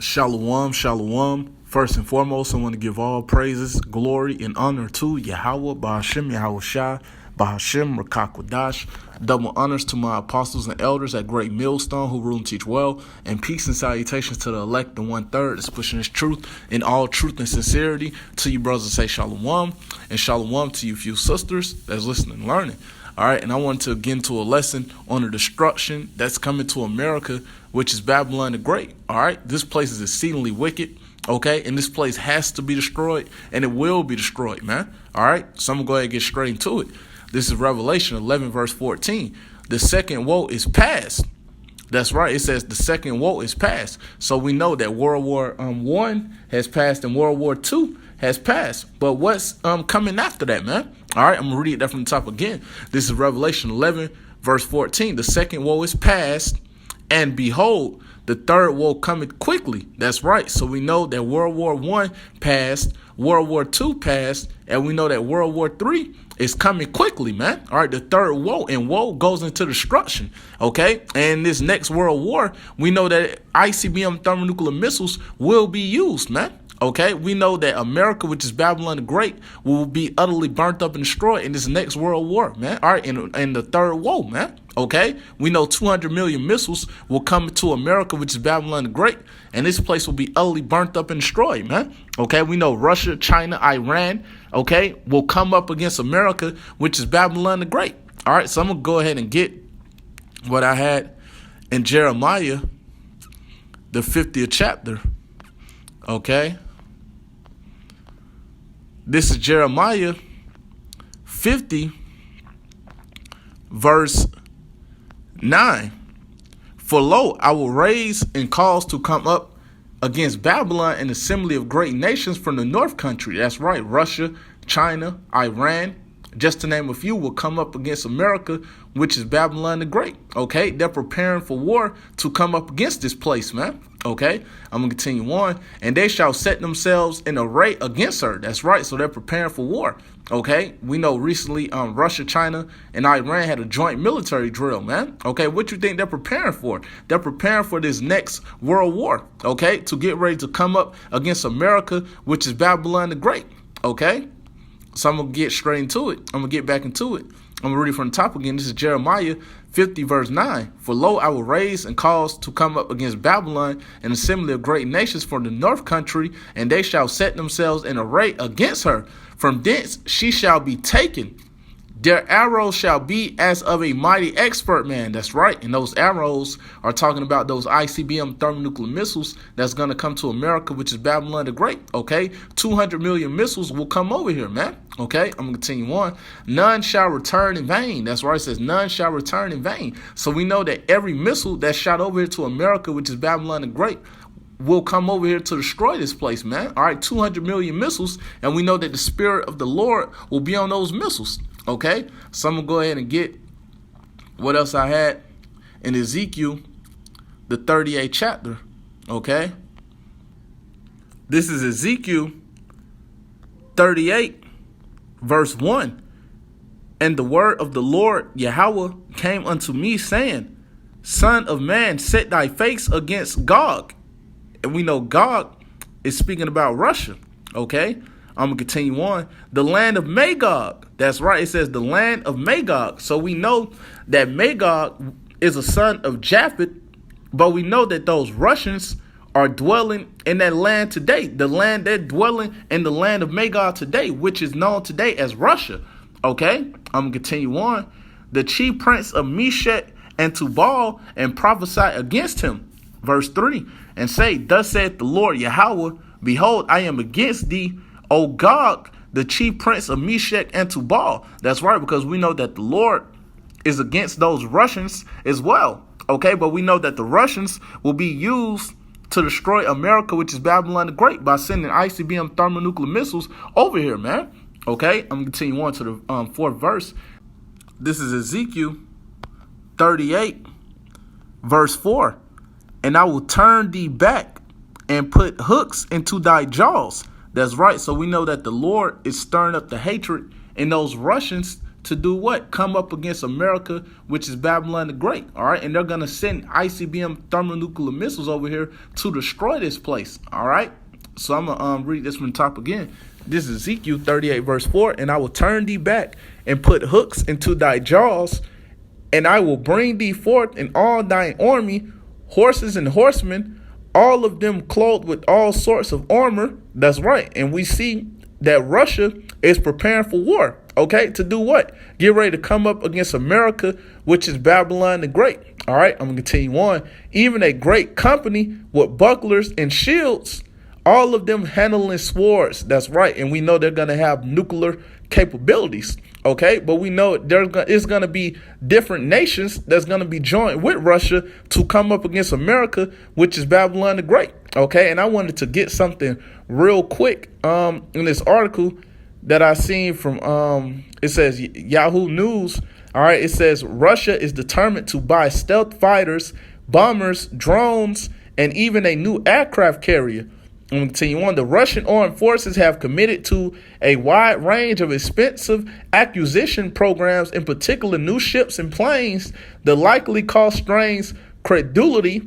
Shalom, shalom. First and foremost, I want to give all praises, glory, and honor to Yahawah, bahasham, Yahawashi, bahasham, qadash. Double honors to my apostles and elders at Great Millstone who rule and teach well, and peace and salutations to the elect, the 1/3 that's pushing this truth in all truth and sincerity. To you brothers that say shalom, and shalom to you few sisters that's listening and learning. All right, and I want to get into a lesson on the destruction that's coming to America, which is Babylon the Great. All right, this place is exceedingly wicked, okay, and this place has to be destroyed, and it will be destroyed, man. All right, so I'm going to go ahead and get straight into it. This is Revelation 11, verse 14. The second woe is past. That's right, it says the second woe is past. So we know that World War I has passed and World War II has passed. But what's coming after that, man? All right, I'm going to read that from the top again. This is Revelation 11, verse 14. The second woe is past, and behold, the third woe cometh quickly. That's right. So we know that World War I passed, World War II passed, and we know that World War III is coming quickly, man. All right, the third woe, and woe goes into destruction, okay? And this next world war, we know that ICBM thermonuclear missiles will be used, man. Okay, we know that America, which is Babylon the Great, will be utterly burnt up and destroyed in this next world war, man. All right, in the third woe, man. Okay, we know 200 million missiles will come to America, which is Babylon the Great, and this place will be utterly burnt up and destroyed, man. Okay, we know Russia, China, Iran, okay, will come up against America, which is Babylon the Great. All right, so I'm going to go ahead and get what I had in Jeremiah, the 50th chapter, okay. This is Jeremiah 50, verse 9. For lo, I will raise and cause to come up against Babylon an assembly of great nations from the north country. That's right, Russia, China, Iran, just to name a few, will come up against America, which is Babylon the Great. Okay, they're preparing for war to come up against this place, man. Okay, I'm going to continue on. And they shall set themselves in array against her. That's right. So they're preparing for war. Okay, we know recently Russia, China, and Iran had a joint military drill, man. Okay, what you think they're preparing for? They're preparing for this next world war, okay, to get ready to come up against America, which is Babylon the Great. Okay, so I'm going to get straight into it. I'm going to get back into it. I'm going to read it from the top again. This is Jeremiah 50, verse 9. For lo, I will raise and cause to come up against Babylon an assembly of great nations from the north country, and they shall set themselves in array against her. From thence she shall be taken. Their arrows shall be as of a mighty expert man. That's right. And those arrows are talking about those ICBM thermonuclear missiles that's going to come to America, which is Babylon the Great. Okay. 200 million missiles will come over here, man. Okay. I'm going to continue on. None shall return in vain. That's right. It says none shall return in vain. So we know that every missile that's shot over here to America, which is Babylon the Great, will come over here to destroy this place, man. All right. 200 million missiles. And we know that the spirit of the Lord will be on those missiles. Okay, so I'm going to go ahead and get what else I had in Ezekiel, the 38th chapter. Okay, this is Ezekiel 38, verse 1. And the word of the Lord Yahawah came unto me, saying, Son of man, set thy face against Gog. And we know Gog is speaking about Russia. Okay, I'm going to continue on. The land of Magog. That's right. It says the land of Magog. So we know that Magog is a son of Japheth, but we know that those Russians are dwelling in that land today. The land they're dwelling in the land of Magog today, which is known today as Russia. Okay, I'm going to continue on. The chief prince of Meshach and Tubal and prophesy against him. Verse 3. And say, Thus saith the Lord Yahawah, Behold, I am against thee, O Gog, the chief prince of Meshach and Tubal. That's right, because we know that the Lord is against those Russians as well. Okay, but we know that the Russians will be used to destroy America, which is Babylon the Great, by sending ICBM thermonuclear missiles over here, man. Okay, I'm going to continue on to the fourth verse. This is Ezekiel 38, verse 4. And I will turn thee back and put hooks into thy jaws. That's right. So we know that the Lord is stirring up the hatred in those Russians to do what? Come up against America, which is Babylon the Great. All right. And they're going to send ICBM thermonuclear missiles over here to destroy this place. All right. So I'm going to read this from the top again. This is Ezekiel 38 verse 4. And I will turn thee back and put hooks into thy jaws, and I will bring thee forth in all thine army, horses and horsemen, all of them clothed with all sorts of armor. That's right. And we see that Russia is preparing for war. Okay, to do what? Get ready to come up against America, which is Babylon the Great. All right, I'm going to continue on. Even a great company with bucklers and shields, all of them handling swords. That's right. And we know they're going to have nuclear capabilities. Okay, but we know it's going to be different nations that's going to be joined with Russia to come up against America, which is Babylon the Great. Okay, and I wanted to get something real quick in this article that I seen from it says Yahoo News. All right, it says Russia is determined to buy stealth fighters, bombers, drones, and even a new aircraft carrier. I'm going to continue on. The Russian armed forces have committed to a wide range of expensive acquisition programs, in particular new ships and planes. The likely cost strains credulity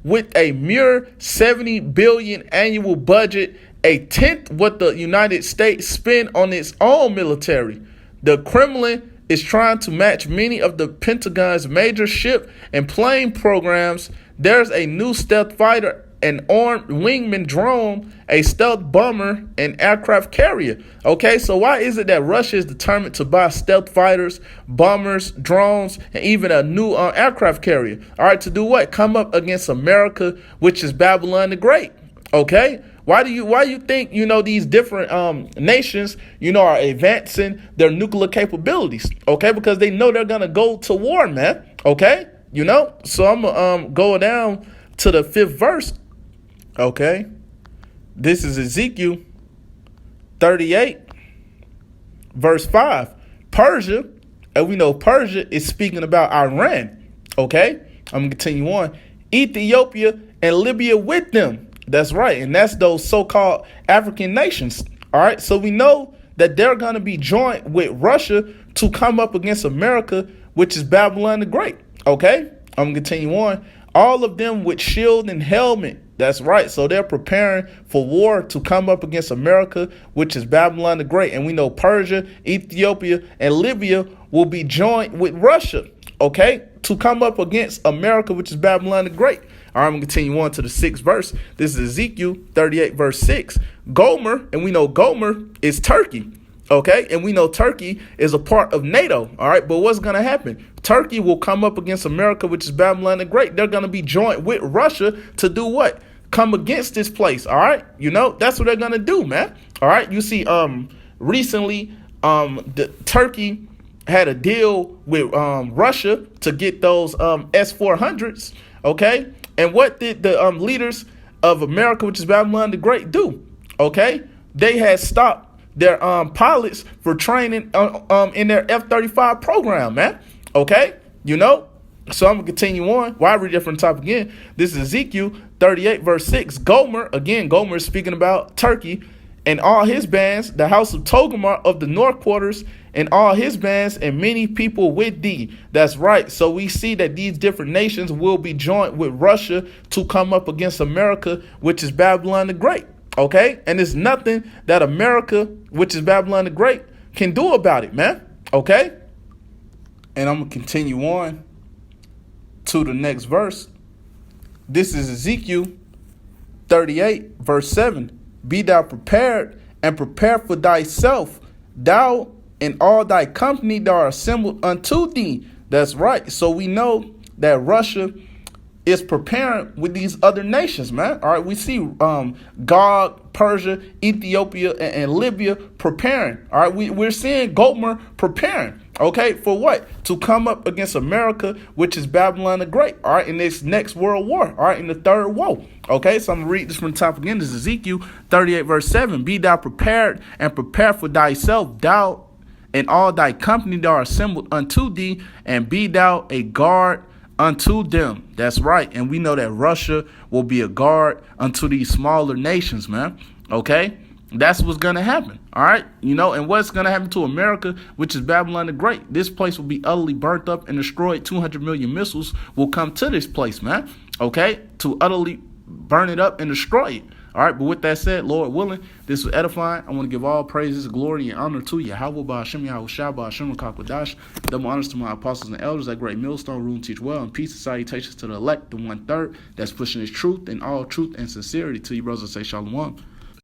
with a mere $70 billion annual budget, a tenth what the United States spend on its own military. The Kremlin is trying to match many of the Pentagon's major ship and plane programs. There's a new stealth fighter, an armed wingman drone, a stealth bomber, and aircraft carrier. Okay, so why is it that Russia is determined to buy stealth fighters, bombers, drones, and even a new aircraft carrier? All right, to do what? Come up against America, which is Babylon the Great. Okay, why do you think these different nations are advancing their nuclear capabilities? Okay, because they know they're gonna go to war, man. Okay, so I'm gonna go down to the 5th verse. Okay, this is Ezekiel 38 verse 5. Persia, and we know Persia is speaking about Iran. Okay, I'm gonna continue on. Ethiopia and Libya with them. That's right, and that's those so-called African nations. All right, so we know that they're going to be joined with Russia to come up against America, which is Babylon the Great. Okay, I'm going to continue on. All of them with shield and helmet. That's right, so they're preparing for war to come up against America, which is Babylon the Great. And we know Persia, Ethiopia, and Libya will be joined with Russia, okay, to come up against America, which is Babylon the Great. All right, I'm going to continue on to the 6th verse. This is Ezekiel 38 verse 6. Gomer, and we know Gomer is Turkey. Okay, and we know Turkey is a part of NATO. All right, but what's going to happen? Turkey will come up against America, which is Babylon the Great. They're going to be joined with Russia to do what? Come against this place. All right, that's what they're going to do, man. All right, you see, recently, the Turkey had a deal with Russia to get those S-400s. Okay, and what did the leaders of America, which is Babylon the Great, do? Okay, they had stopped their pilots for training in their F-35 program, man. Okay, so I'm gonna continue on. Why read it from the top again? This is Ezekiel 38 verse 6. Gomer, again, Gomer is speaking about Turkey and all his bands, the house of Togomar of the north quarters, and all his bands, and many people with thee. That's right. So we see that these different nations will be joined with Russia to come up against America, which is Babylon the Great. Okay, and there's nothing that America, which is Babylon the Great, can do about it, man. Okay, and I'm gonna continue on to the next verse. This is Ezekiel 38 verse 7. Be thou prepared, and prepare for thyself, thou and all thy company that are assembled unto thee. That's right. So we know that Russia is preparing with these other nations, man. All right, we see Gog, Persia, Ethiopia, and Libya preparing. All right, we're seeing Gomer preparing. Okay, for what? To come up against America, which is Babylon the Great. All right, in this next world war. All right, in the third woe. Okay, so I'm going to read this from the top again. This is Ezekiel 38 verse 7. Be thou prepared, and prepare for thyself, thou and all thy company that are assembled unto thee, and be thou a guard unto them. That's right. And we know that Russia will be a guard unto these smaller nations, man. Okay. That's what's going to happen, all right? And what's going to happen to America, which is Babylon the Great? This place will be utterly burnt up and destroyed. 200 million missiles will come to this place, man, okay, to utterly burn it up and destroy it. All right, but with that said, Lord willing, this was edifying. I want to give all praises, glory, and honor to Yahawah, bahasham, Yahawashi, bahasham, qadash. Double honors to my apostles and elders, that great millstone, rule and teach well, and peace and salutations to the elect, the 1/3 that's pushing his truth and all truth and sincerity to you, brothers. Say shalom.